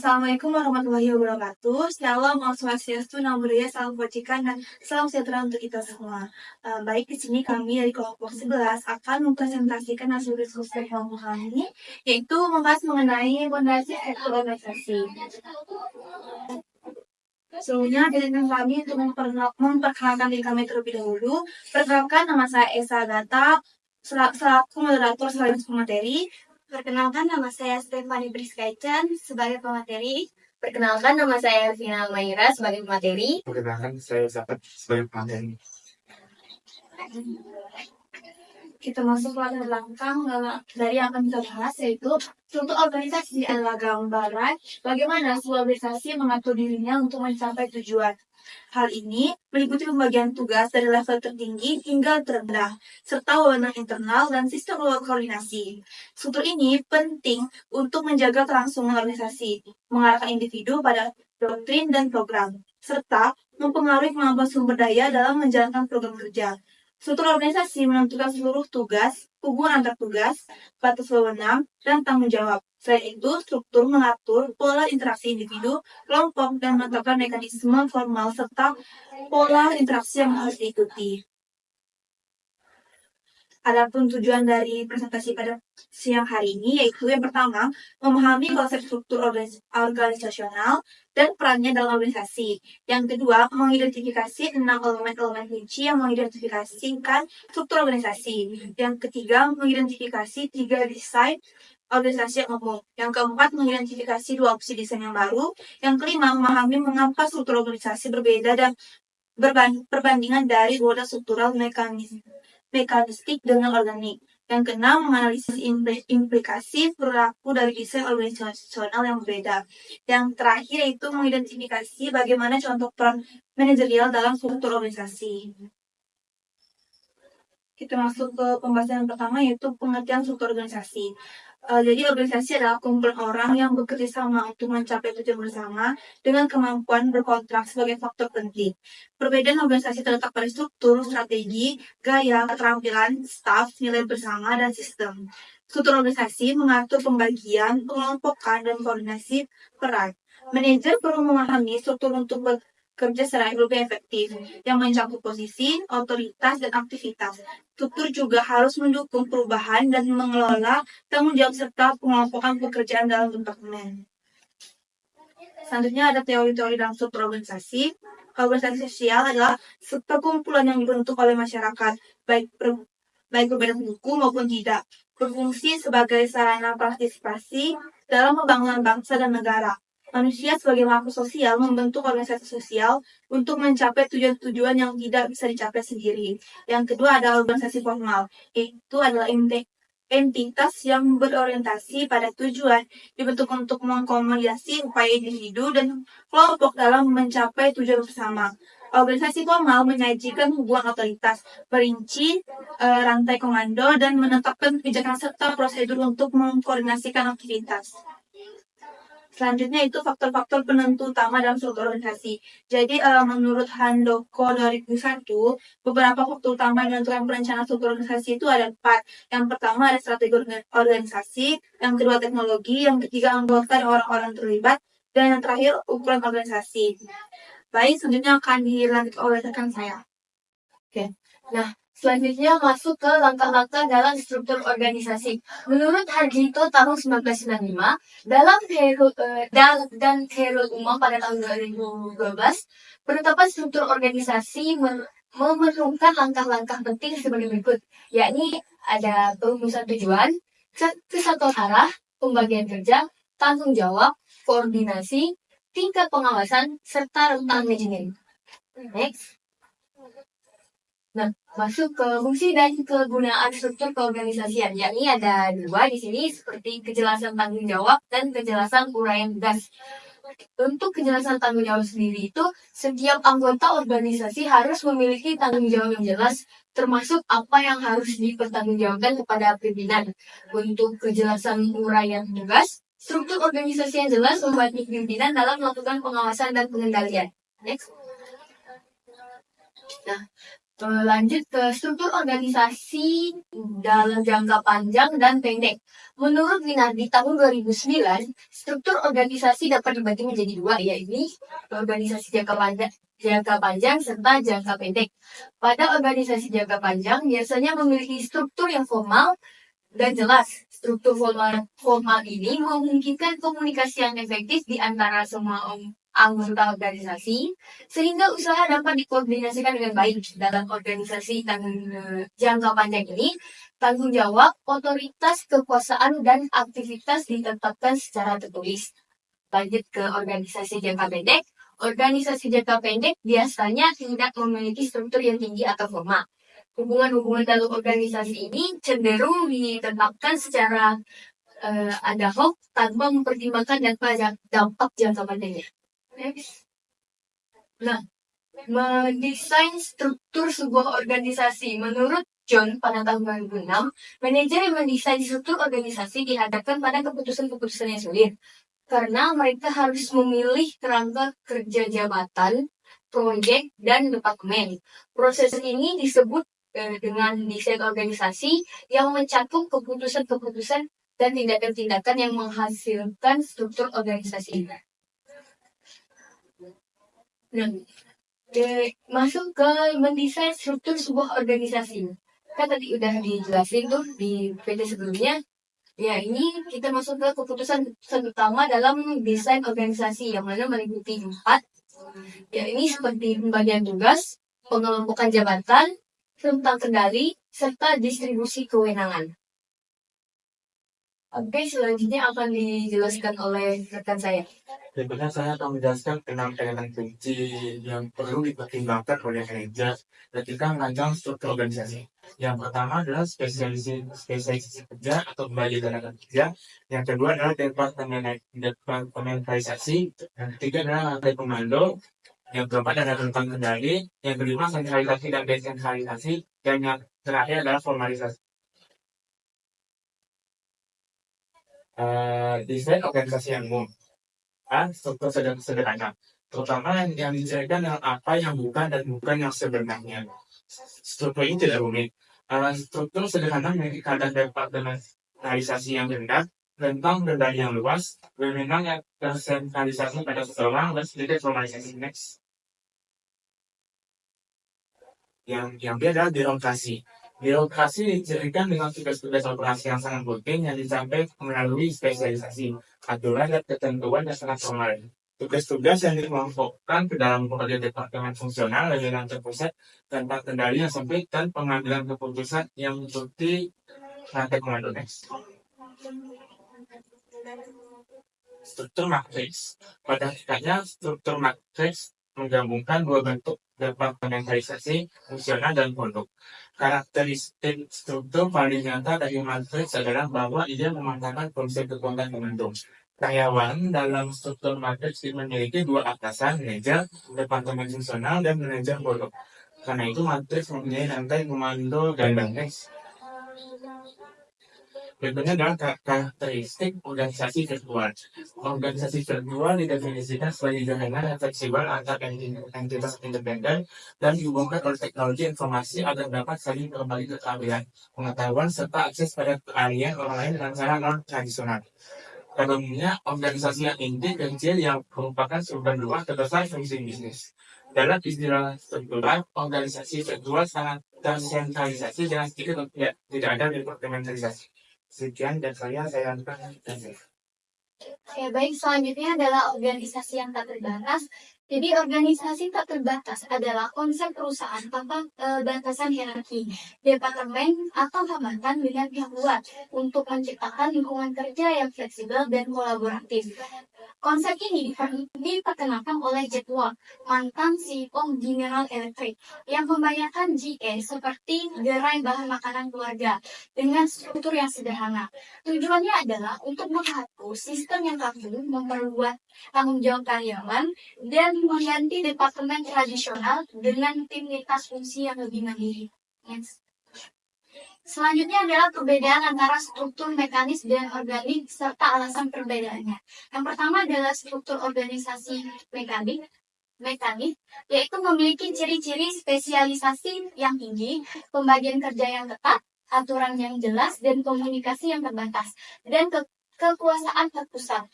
Assalamualaikum warahmatullahi wabarakatuh. Shalom, Om Swastiastu, Namo Buddhaya, Salam Kebajikan, dan salam sejahtera untuk kita semua. Baik, di sini kami dari kelompok 11 akan mempresentasikan hasil diskusi kelompok kami, yaitu membahas mengenai fondasi struktur organisasi. Sebelumnya, izinkan kami untuk memperkenalkan diri kami terlebih dahulu. Perkenalkan, nama saya Esa Gata, selaku moderator sekaligus pemateri. Perkenalkan, nama saya Stefani Briskaican sebagai pemateri. Perkenalkan, nama saya Vina Maira sebagai pemateri. Perkenalkan, saya Zakat sebagai pemateri. Kita masuk ke latar belakang dari yang akan kita bahas, yaitu struktur organisasi adalah gambaran bagaimana sebuah organisasi mengatur dirinya untuk mencapai tujuan. Hal ini meliputi pembagian tugas dari level tertinggi hingga terendah, serta wewenang internal dan sistem koordinasi. Struktur ini penting untuk menjaga kelangsungan organisasi, mengarahkan individu pada doktrin dan program, serta mempengaruhi kemampuan sumber daya dalam menjalankan program kerja. Struktur organisasi menentukan seluruh tugas, hubungan antar tugas, batas wewenang, dan tanggung jawab. Selain itu, struktur mengatur pola interaksi individu, kelompok, dan menetapkan mekanisme formal serta pola interaksi yang harus diikuti. Adapun tujuan dari presentasi pada siang hari ini yaitu yang pertama, memahami konsep struktur organisasional dan perannya dalam organisasi. Yang kedua, mengidentifikasi 6 elemen-elemen kunci yang mengidentifikasikan struktur organisasi. Yang ketiga, mengidentifikasi 3 desain organisasi yang umum. Yang keempat, mengidentifikasi 2 opsi desain yang baru. Yang kelima, memahami mengapa struktur organisasi berbeda dan perbandingan dari model struktural mekanistik dengan organik. Yang keenam, menganalisis implikasi perilaku dari desain organisasional yang berbeda. Yang terakhir yaitu mengidentifikasi bagaimana contoh peran manajerial dalam struktur organisasi. Kita masuk ke pembahasan yang pertama yaitu pengertian struktur organisasi. Jadi organisasi adalah kumpulan orang yang bekerja sama untuk mencapai tujuan bersama dengan kemampuan berkontrak sebagai faktor penting. Perbedaan organisasi terletak pada struktur, strategi, gaya, keterampilan, staf, nilai bersama, dan sistem. Struktur organisasi mengatur pembagian, pengelompokan, dan koordinasi peran. Manajer perlu memahami struktur untuk bekerja secara lebih efektif, yang mencakup posisi, otoritas, dan aktivitas. Struktur juga harus mendukung perubahan dan mengelola tanggung jawab serta pengelompokan pekerjaan dalam departemen. Selanjutnya ada teori-teori dalam struktur organisasi. Organisasi sosial adalah perkumpulan yang dibentuk oleh masyarakat, baik berbeda suku maupun tidak, berfungsi sebagai sarana partisipasi dalam pembangunan bangsa dan negara. Manusia sebagai makhluk sosial membentuk organisasi sosial untuk mencapai tujuan-tujuan yang tidak bisa dicapai sendiri. Yang kedua adalah organisasi formal, yaitu adalah entitas yang berorientasi pada tujuan, dibentuk untuk mengakomodasi upaya individu dan kelompok dalam mencapai tujuan bersama. Organisasi formal menyajikan hubungan otoritas, merinci rantai komando, dan menetapkan kebijakan serta prosedur untuk mengkoordinasikan aktivitas. Selanjutnya itu faktor-faktor penentu utama dalam struktur organisasi. Jadi menurut Handoko 2001, beberapa faktor utama yang menentukan perencanaan struktur organisasi itu ada 4. Yang pertama ada strategi organisasi, yang kedua teknologi, yang ketiga anggota dan orang-orang terlibat, dan yang terakhir ukuran organisasi. Baik, selanjutnya akan dilanjutkan oleh rekan saya. Oke. Nah, selanjutnya masuk ke langkah-langkah dalam struktur organisasi. Menurut Harjito tahun 1995, dalam Herul Umum pada tahun 2012, penetapan struktur organisasi memerlukan langkah-langkah penting sebagai berikut, yakni ada perumusan tujuan, kesatuan arah, pembagian kerja, tanggung jawab, koordinasi, tingkat pengawasan, serta rentang manajemen. Next. Nah, masuk ke fungsi dan kegunaan struktur keorganisasian, yakni ada 2 di sini seperti kejelasan tanggung jawab dan kejelasan uraian tugas. Untuk kejelasan tanggung jawab sendiri itu, setiap anggota organisasi harus memiliki tanggung jawab yang jelas, termasuk apa yang harus dipertanggungjawabkan kepada pimpinan. Untuk kejelasan uraian tugas, struktur organisasi yang jelas membantu pimpinan dalam melakukan pengawasan dan pengendalian. Next. Nah, Lanjut ke struktur organisasi dalam jangka panjang dan pendek. Menurut Minardi tahun 2009, struktur organisasi dapat dibagi menjadi dua, yaitu organisasi jangka panjang serta jangka pendek. Pada organisasi jangka panjang biasanya memiliki struktur yang formal dan jelas. Struktur formal ini memungkinkan komunikasi yang efektif di antara semua anggota organisasi, sehingga usaha dapat dikoordinasikan dengan baik. Dalam organisasi jangka panjang ini, tanggung jawab, otoritas, kekuasaan, dan aktivitas ditetapkan secara tertulis. Lanjut ke organisasi jangka pendek. Organisasi jangka pendek biasanya tidak memiliki struktur yang tinggi atau formal. Hubungan-hubungan dalam organisasi ini cenderung ditetapkan secara ad hoc tanpa mempertimbangkan dampak jangka panjangnya. Next. Nah, mendesain struktur sebuah organisasi. Menurut John pada tahun 2006, manajer yang mendesain struktur organisasi dihadapkan pada keputusan-keputusan yang sulit. Karena mereka harus memilih kerangka kerja jabatan, proyek, dan departemen. Proses ini disebut dengan desain organisasi yang mencakup keputusan-keputusan dan tindakan-tindakan yang menghasilkan struktur organisasi ini. Nah, masuk ke mendesain struktur sebuah organisasi. Kan tadi udah dijelasin tuh di PT sebelumnya. Ya, ini kita masuk ke keputusan utama dalam desain organisasi yang mana meliputi 4. Ya, ini seperti pembagian tugas, pengelompokan jabatan, rentang kendali, serta distribusi kewenangan. Oke, selanjutnya akan dijelaskan oleh rekan saya. Berikutnya saya akan menjelaskan 6 elemen kunci yang perlu dipertimbangkan oleh manajer ketika merancang struktur organisasi. Yang pertama adalah spesialisasi kerja atau pembagian kerja. Yang kedua adalah departementalisasi. Yang ketiga adalah rantai komando. Yang keempat adalah rentang kendali. Yang kelima sentralisasi dan desentralisasi. Dan yang terakhir adalah formalisasi. Desain organisasi yang umum. Struktur sederhana, terutama yang diceritakan dengan apa yang bukan dan bukan yang sebenarnya. Struktur ini tidak rumit. Struktur sederhana memiliki kadar departementalisasi yang rendah, rentang kendali yang luas, wewenang yang tersentralisasi pada seseorang, dan sedikit formalisasi. Next. Yang B adalah birokrasi. Birokrasi dicirikan dengan tugas-tugas operasi yang sangat rutin yang dicapai melalui spesialisasi, aturan dan ketentuan yang sangat formal. Tugas-tugas yang dikelompokkan ke dalam beberapa departemen fungsional dengan terpusat tanpa kendali yang sempit dan pengambilan keputusan yang mengikuti rantai komando. Next. Struktur matriks. Pada hakikatnya, struktur matriks menggabungkan dua bentuk departementalisasi, fungsional, dan produk. Karakteristik struktur paling nyata dari matriks adalah bahwa ia memanfaatkan konsep kekuatan momentum. Karyawan dalam struktur matriks memiliki dua atasan, manajer, departemen fungsional, dan manajer produk. Karena itu matriks mempunyai rantai komando dan next. Berikutnya adalah karakteristik organisasi virtual. Organisasi virtual didefinisikan sebagai jaringan yang fleksibel antar entitas independen dan dihubungkan oleh teknologi informasi agar dapat saling berbagi keterampilan, pengetahuan, serta akses pada keahlian orang lain dengan cara non-tradisional. Pada umumnya, organisasi yang inti kecil yang merupakan sumber luas terbesar fungsi bisnis. Dalam istilah struktural, organisasi virtual sangat tersentralisasi dengan sedikit tidak ada departementalisasi. Sekian dan saya lanjutkan. Oke, baik. Selanjutnya adalah organisasi yang tak terbatas. Jadi organisasi tak terbatas adalah konsep perusahaan tanpa batasan hierarki, departemen atau hambatan dengan pihak luar untuk menciptakan lingkungan kerja yang fleksibel dan kolaboratif. Konsep ini diperkenalkan oleh Jack Welch, mantan CEO General Electric, yang membayangkan GE seperti gerai bahan makanan keluarga dengan struktur yang sederhana. Tujuannya adalah untuk menghapus sistem yang kaku, memperluas tanggung jawab karyawan, dan mengganti departemen tradisional dengan tim lintas fungsi yang lebih mandiri. Yes. Selanjutnya adalah perbedaan antara struktur mekanis dan organik serta alasan perbedaannya. Yang pertama adalah struktur organisasi mekanik. mekanik, yaitu memiliki ciri-ciri spesialisasi yang tinggi, pembagian kerja yang ketat, aturan yang jelas, dan komunikasi yang terbatas, dan kekuasaan terpusat.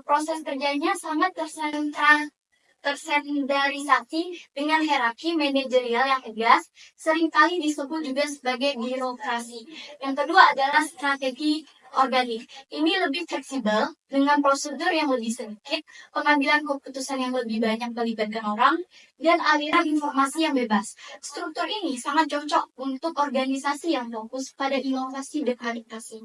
Proses kerjanya sangat tersentralisasi dengan hierarki manajerial yang tegas, seringkali disebut juga sebagai birokrasi. Yang kedua adalah strategi organik. Ini lebih fleksibel dengan prosedur yang lebih sedikit, pengambilan keputusan yang lebih banyak melibatkan orang, dan aliran informasi yang bebas. Struktur ini sangat cocok untuk organisasi yang fokus pada inovasi dan adaptasi.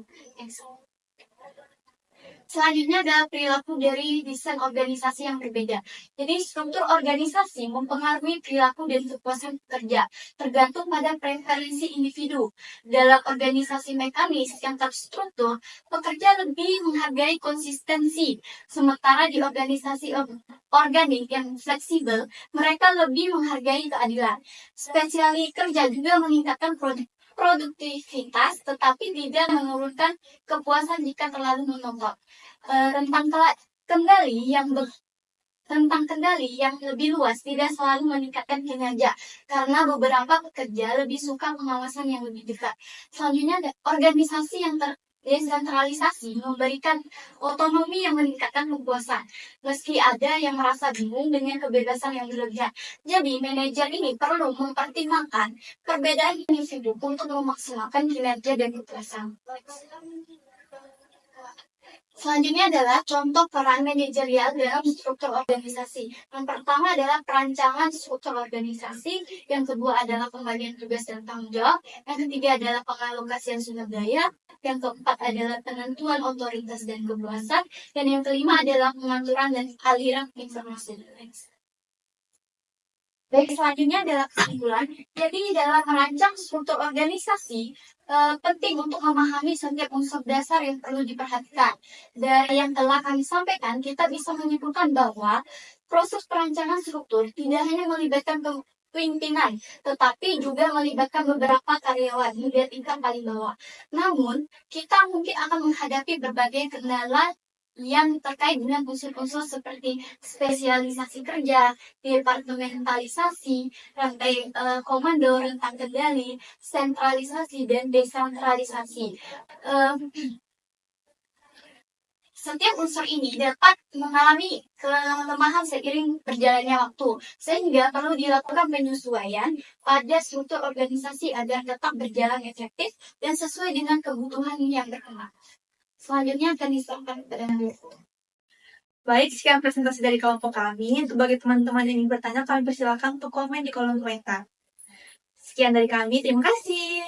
Selanjutnya adalah perilaku dari desain organisasi yang berbeda. Jadi struktur organisasi mempengaruhi perilaku dan kepuasan pekerja, tergantung pada preferensi individu. Dalam organisasi mekanis yang terstruktur, pekerja lebih menghargai konsistensi, sementara di organisasi organik yang fleksibel, mereka lebih menghargai keadilan. Spesialis kerja juga meningkatkan produktivitas, tetapi tidak menurunkan kepuasan jika terlalu menumpuk. Tentang kendali yang lebih luas tidak selalu meningkatkan kinerja, karena beberapa pekerja lebih suka pengawasan yang lebih dekat. Selanjutnya, organisasi yang desentralisasi memberikan otonomi yang meningkatkan kepuasan, meski ada yang merasa bingung dengan kebebasan yang berlebihan. Jadi, manajer ini perlu mempertimbangkan perbedaan individu untuk memaksimalkan kinerja dan kepuasan. Selanjutnya adalah contoh peran manajerial dalam struktur organisasi. Yang pertama adalah perancangan struktur organisasi, yang kedua adalah pembagian tugas dan tanggung jawab, yang ketiga adalah pengalokasian sumber daya, yang keempat adalah penentuan otoritas dan kepuasan, dan yang kelima adalah pengaturan dan aliran informasi. Baik, selanjutnya adalah kesimpulan. Jadi dalam merancang struktur organisasi, penting untuk memahami setiap unsur dasar yang perlu diperhatikan. Dari yang telah kami sampaikan, kita bisa menyimpulkan bahwa proses perancangan struktur tidak hanya melibatkan pimpinan, tetapi juga melibatkan beberapa karyawan hingga tingkat paling bawah. Namun, kita mungkin akan menghadapi berbagai kendala yang terkait dengan unsur-unsur seperti spesialisasi kerja, departementalisasi, rantai komando, rentang kendali, sentralisasi, dan desentralisasi. Setiap unsur ini dapat mengalami kelemahan seiring berjalannya waktu, sehingga perlu dilakukan penyesuaian pada struktur organisasi agar tetap berjalan efektif dan sesuai dengan kebutuhan yang berkembang. Selanjutnya akan disampaikan kepada Baik, sekian presentasi dari kelompok kami. Untuk bagi teman-teman yang ingin bertanya, kami persilakan untuk komen di kolom komentar. Sekian dari kami, terima kasih.